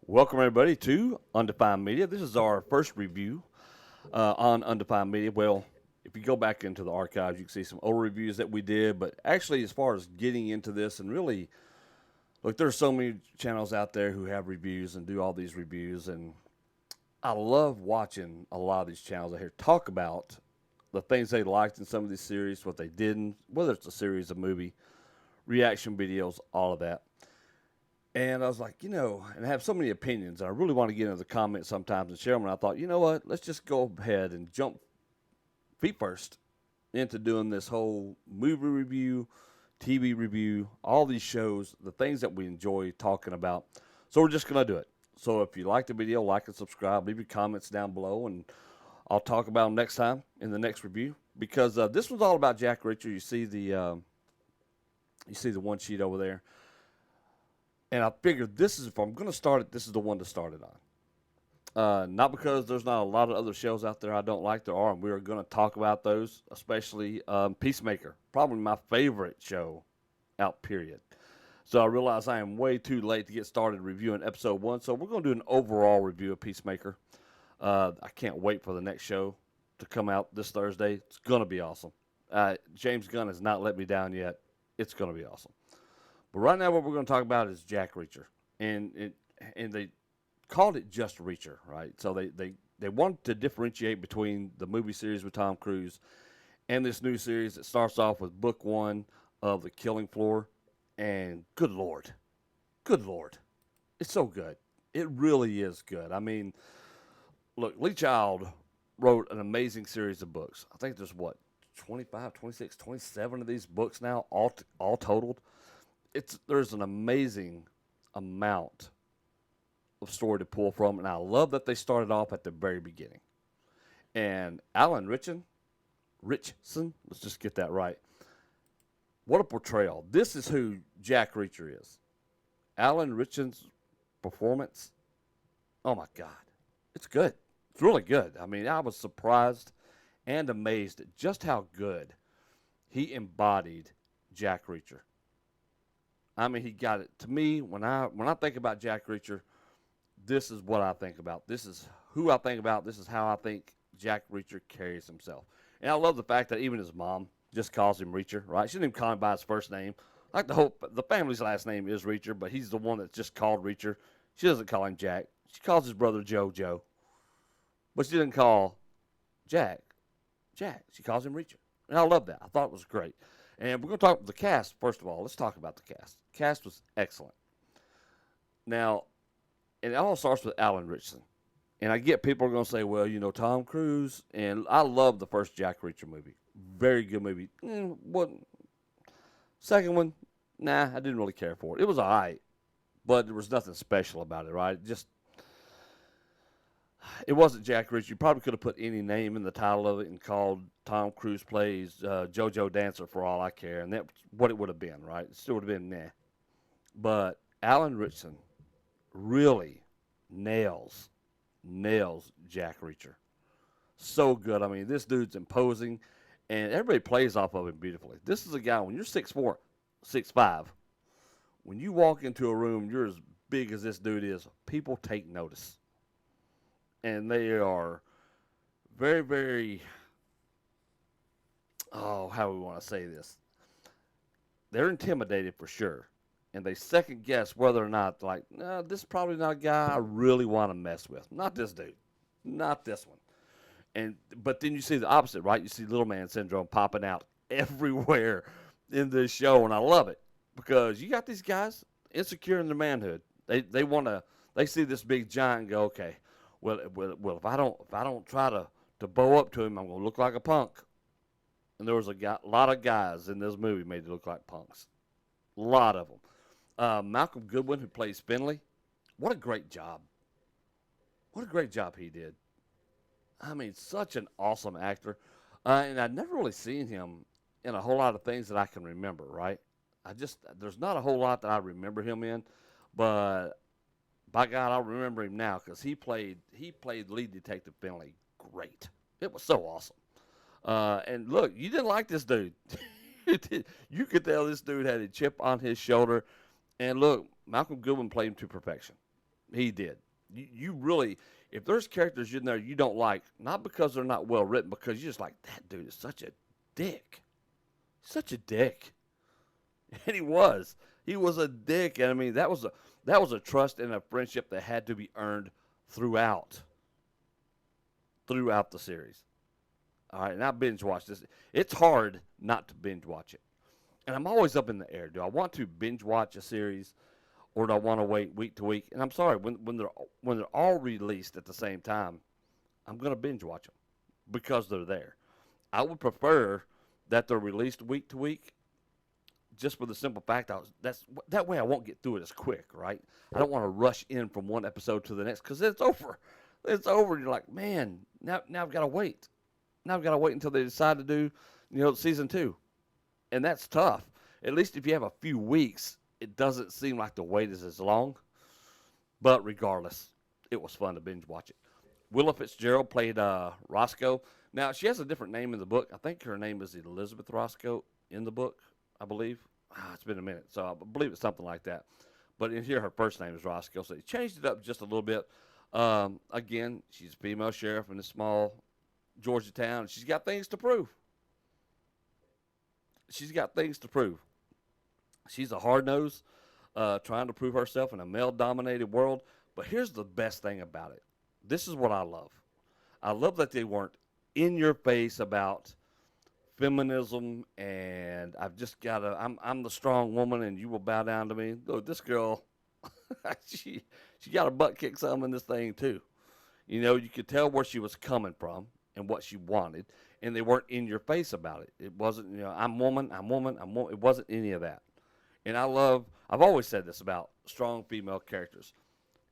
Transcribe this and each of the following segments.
Welcome, everybody, to Undefined Media. This is our first review on Undefined Media. Well, if you go back into the archives, you can see some old reviews that we did. But actually, as far as getting into this and really, look, there's so many channels out there who have reviews and do all these reviews. And I love watching a lot of these channels out here talk about the things they liked in some of these series, what they didn't, whether it's a series, a movie, reaction videos, all of that. And I was like, and I have so many opinions. And I really want to get into the comments sometimes and share them. And I thought, you know what? Let's just go ahead and jump feet first into doing this whole movie review, TV review, all these shows, the things that we enjoy talking about. So we're just going to do it. So if you like the video, like and subscribe, leave your comments down below, and I'll talk about them next time in the next review. Because this one's all about Jack Reacher. You see the one sheet over there. And I figured this is, if I'm going to start it, this is the one to start it on. Not because there's not a lot of other shows out there I don't like. There are, and we are going to talk about those, especially Peacemaker, probably my favorite show out, period. So I realize I am way too late to get started reviewing episode 1, so we're going to do an overall review of Peacemaker. I can't wait for the next show to come out this Thursday. It's going to be awesome. James Gunn has not let me down yet. It's going to be awesome. But right now, what we're going to talk about is Jack Reacher, and they called it just Reacher, right? So they wanted to differentiate between the movie series with Tom Cruise and this new series that starts off with book 1 of The Killing Floor, and good lord, it's so good. It really is good. I mean, look, Lee Child wrote an amazing series of books. I think there's 25, 26, 27 of these books now, all totaled. There's an amazing amount of story to pull from, and I love that they started off at the very beginning. And Alan Richson, let's just get that right. What a portrayal! This is who Jack Reacher is. Alan Richson's performance, oh my God, it's good. It's really good. I mean, I was surprised and amazed at just how good he embodied Jack Reacher. I mean, he got it. To me, when I think about Jack Reacher, this is what I think about. This is who I think about. This is how I think Jack Reacher carries himself. And I love the fact that even his mom just calls him Reacher, right? She didn't even call him by his first name. Like the family's last name is Reacher, but he's the one that's just called Reacher. She doesn't call him Jack. She calls his brother Joe. But she didn't call Jack. She calls him Reacher. And I love that. I thought it was great. And we're going to talk about the cast, first of all. Let's talk about the cast. The cast was excellent. Now, and it all starts with Alan Richson. And I get people are going to say, well, Tom Cruise. And I love the first Jack Reacher movie. Very good movie. Second one, nah, I didn't really care for it. It was all right, but there was nothing special about it, right? It wasn't Jack Reacher. You probably could have put any name in the title of it and called Tom Cruise Plays JoJo Dancer for all I care, and that's what it would have been, right? It still would have been nah. But Alan Richson really nails Jack Reacher. So good. I mean, this dude's imposing, and everybody plays off of him beautifully. This is a guy, when you're 6'4", 6'5", when you walk into a room, you're as big as this dude is, people take notice. And they are very, very, how do we want to say this? They're intimidated for sure. And they second guess whether or not, like, no, this is probably not a guy I really want to mess with. Not this dude. Not this one. But then you see the opposite, right? You see little man syndrome popping out everywhere in this show, and I love it. Because you got these guys insecure in their manhood. They see this big giant and go, okay, well, if I don't try to bow up to him, I'm gonna look like a punk. And there was a lot of guys in this movie made to look like punks. A lot of them. Malcolm Goodwin, who plays Finley, what a great job. What a great job he did. I mean, such an awesome actor. And I'd never really seen him in a whole lot of things that I can remember, right? There's not a whole lot that I remember him in, but by God, I remember him now because he played lead detective Finley great. It was so awesome. And look, you didn't like this dude. You could tell this dude had a chip on his shoulder. And look, Malcolm Goodwin played him to perfection. He did. You really, if there's characters in there you don't like, not because they're not well written, because you're just like, that dude is such a dick. Such a dick. And he was. He was a dick. And I mean, that was a trust and a friendship that had to be earned throughout throughout the series. All right, and I binge watched this. It's hard not to binge watch it. And I'm always up in the air. Do I want to binge watch a series, or do I want to wait week to week? And I'm sorry, when they're all released at the same time, I'm gonna binge watch them because they're there. I would prefer that they're released week to week, just for the simple fact that way I won't get through it as quick, right? I don't want to rush in from one episode to the next because it's over. It's over. You're like, man, now I've got to wait. Now I've got to wait until they decide to do, season 2, and that's tough. At least if you have a few weeks, it doesn't seem like the wait is as long. But regardless, it was fun to binge watch it. Willa Fitzgerald played Roscoe. Now, she has a different name in the book. I think her name is Elizabeth Roscoe in the book, I believe. It's been a minute, so I believe it's something like that. But in here, her first name is Roscoe, so they changed it up just a little bit. Again, she's a female sheriff in a small Georgia town. She's got things to prove. She's got things to prove. She's a hard nose, trying to prove herself in a male-dominated world. But here's the best thing about it. This is what I love. I love that they weren't in your face about feminism and I'm the strong woman and you will bow down to me. Look, this girl, she got a butt kick some in this thing too. You could tell where she was coming from and what she wanted, and they weren't in your face about it. It wasn't, I'm woman. It wasn't any of that. And I've always said this about strong female characters.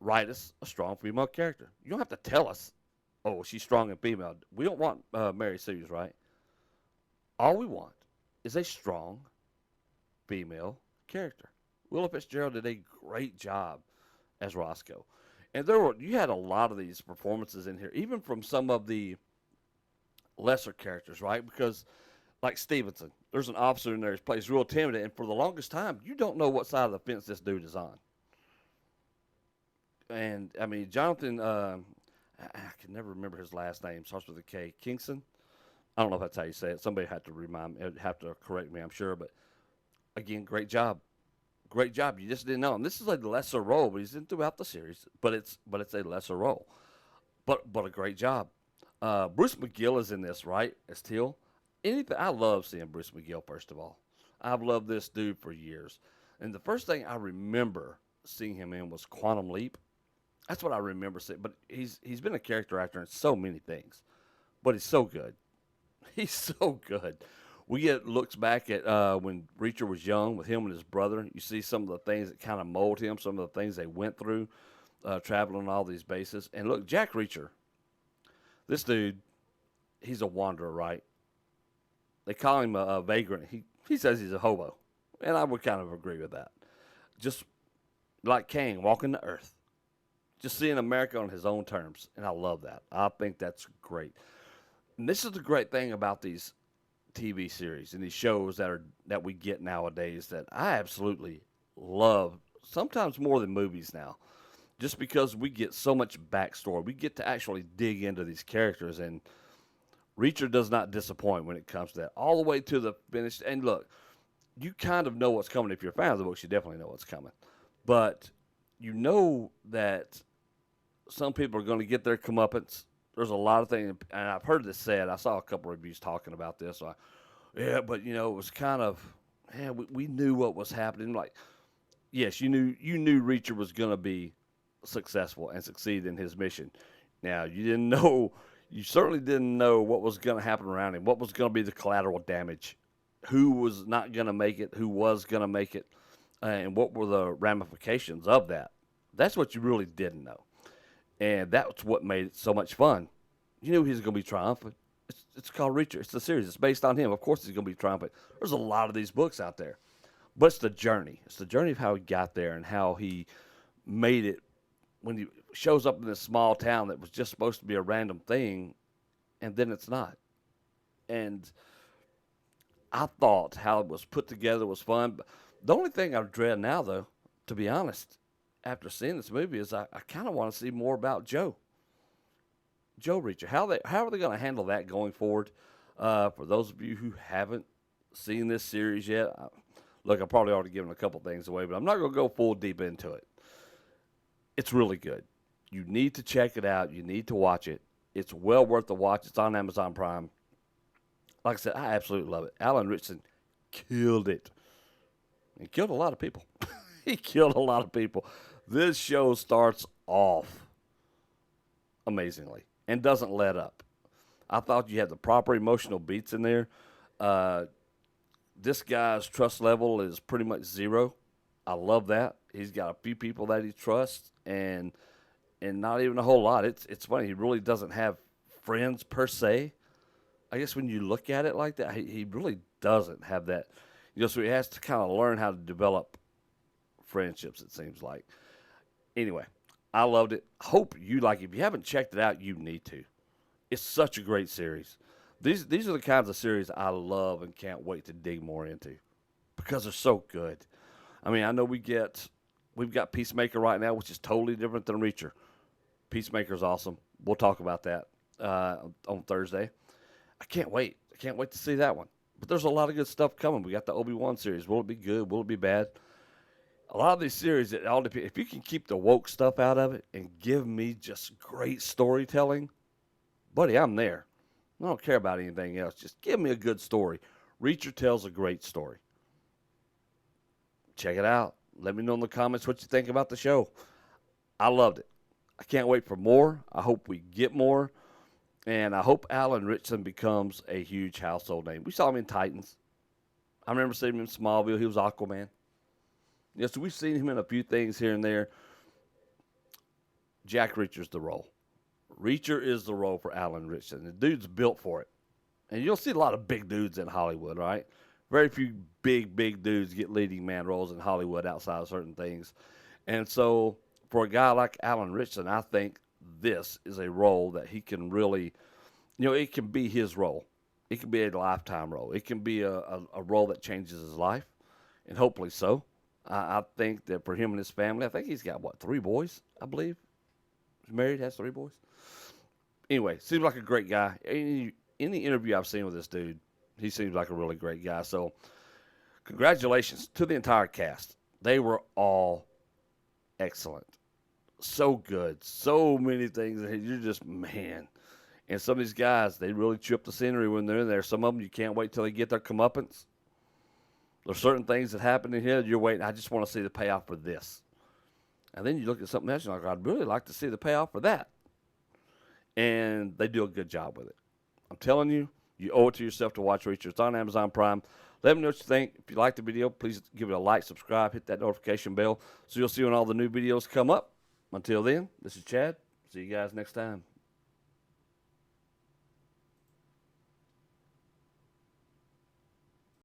Write us a strong female character. You don't have to tell us, oh, she's strong and female. We don't want Mary Sue's, right? All we want is a strong female character. Willa Fitzgerald did a great job as Roscoe. And you had a lot of these performances in here, even from some of the lesser characters, right? Because, like Stevenson, there's an officer in there who plays real timid, and for the longest time, you don't know what side of the fence this dude is on. And, I mean, Jonathan, I can never remember his last name, starts with a K, Kingston. I don't know if that's how you say it. Somebody had to correct me, I'm sure. But, again, great job. Great job. You just didn't know him. This is a lesser role, but he's in throughout the series. But it's a lesser role. But a great job. Bruce Mcgill is in this, right, as Teal. I love seeing Bruce Mcgill, first of all. I've loved this dude for years. And the first thing I remember seeing him in was Quantum Leap. That's what I remember seeing. But he's been a character actor in so many things. But he's so good. He's so good. We get looks back at when Reacher was young with him and his brother. You see some of the things that kind of mold him, some of the things they went through, traveling on all these bases. And look, Jack Reacher, this dude, he's a wanderer, right? They call him a vagrant. He says he's a hobo. And I would kind of agree with that. Just like Cain, walking the earth. Just seeing America on his own terms. And I love that. I think that's great. And this is the great thing about these TV series and these shows that we get nowadays that I absolutely love, sometimes more than movies now, just because we get so much backstory. We get to actually dig into these characters, and Reacher does not disappoint when it comes to that, all the way to the finish. And look, you kind of know what's coming. If you're a fan of the books, you definitely know what's coming. But you know that some people are going to get their comeuppance. There's a lot of things, and I've heard this said. I saw a couple of reviews talking about this. So but it was kind of, we knew what was happening. Like, yes, you knew Reacher was going to be successful and succeed in his mission. Now, you certainly didn't know what was going to happen around him, what was going to be the collateral damage, who was not going to make it, who was going to make it, and what were the ramifications of that. That's what you really didn't know. And that's what made it so much fun. You knew he was going to be triumphant. It's called Reacher. It's the series. It's based on him. Of course he's going to be triumphant. There's a lot of these books out there. But it's the journey. It's the journey of how he got there and how he made it when he shows up in this small town that was just supposed to be a random thing, and then it's not. And I thought how it was put together was fun. The only thing I dread now, though, to be honest, after seeing this movie is I kind of want to see more about Joe Reacher. How are they going to handle that going forward? For those of you who haven't seen this series yet, look, I probably already given a couple things away, but I'm not going to go full deep into it. It's really good. You need to check it out. You need to watch it. It's well worth the watch. It's on Amazon Prime. Like I said, I absolutely love it. Alan Ritchson killed it. He killed a lot of people. He killed a lot of people. This show starts off amazingly and doesn't let up. I thought you had the proper emotional beats in there. This guy's trust level is pretty much zero. I love that. He's got a few people that he trusts, and not even a whole lot. It's funny. He really doesn't have friends per se. I guess when you look at it like that, he really doesn't have that. So he has to kind of learn how to develop friendships, it seems like. Anyway, I loved it. Hope you like it. If you haven't checked it out, you need to. It's such a great series. These are the kinds of series I love and can't wait to dig more into because they're so good. I mean, I know we've got Peacemaker right now, which is totally different than Reacher. Peacemaker's awesome. We'll talk about that on Thursday. I can't wait. I can't wait to see that one. But there's a lot of good stuff coming. We got the Obi-Wan series. Will it be good? Will it be bad? A lot of these series, it all depends. If you can keep the woke stuff out of it and give me just great storytelling, buddy, I'm there. I don't care about anything else. Just give me a good story. Reacher tells a great story. Check it out. Let me know in the comments what you think about the show. I loved it. I can't wait for more. I hope we get more. And I hope Alan Ritchson becomes a huge household name. We saw him in Titans. I remember seeing him in Smallville. He was Aquaman. So we've seen him in a few things here and there. Jack Reacher's the role. Reacher is the role for Alan Ritchson. The dude's built for it. And you'll see a lot of big dudes in Hollywood, right? Very few big dudes get leading man roles in Hollywood outside of certain things. And so for a guy like Alan Ritchson, I think this is a role that he can really, it can be his role. It can be a lifetime role. It can be a role that changes his life, and hopefully so. I think that for him and his family, I think he's got, 3 boys, I believe. He's married, has 3 boys. Anyway, seems like a great guy. Any interview I've seen with this dude, he seems like a really great guy. So congratulations to the entire cast. They were all excellent. So good. So many things. You're just, man. And some of these guys, they really chew up the scenery when they're in there. Some of them, you can't wait till they get their comeuppance. There's certain things that happen in here. You're waiting. I just want to see the payoff for this. And then you look at something else, and you're like, I'd really like to see the payoff for that. And they do a good job with it. I'm telling you, you owe it to yourself to watch Reacher. It's on Amazon Prime. Let me know what you think. If you like the video, please give it a like, subscribe, hit that notification bell so you'll see when all the new videos come up. Until then, this is Chad. See you guys next time.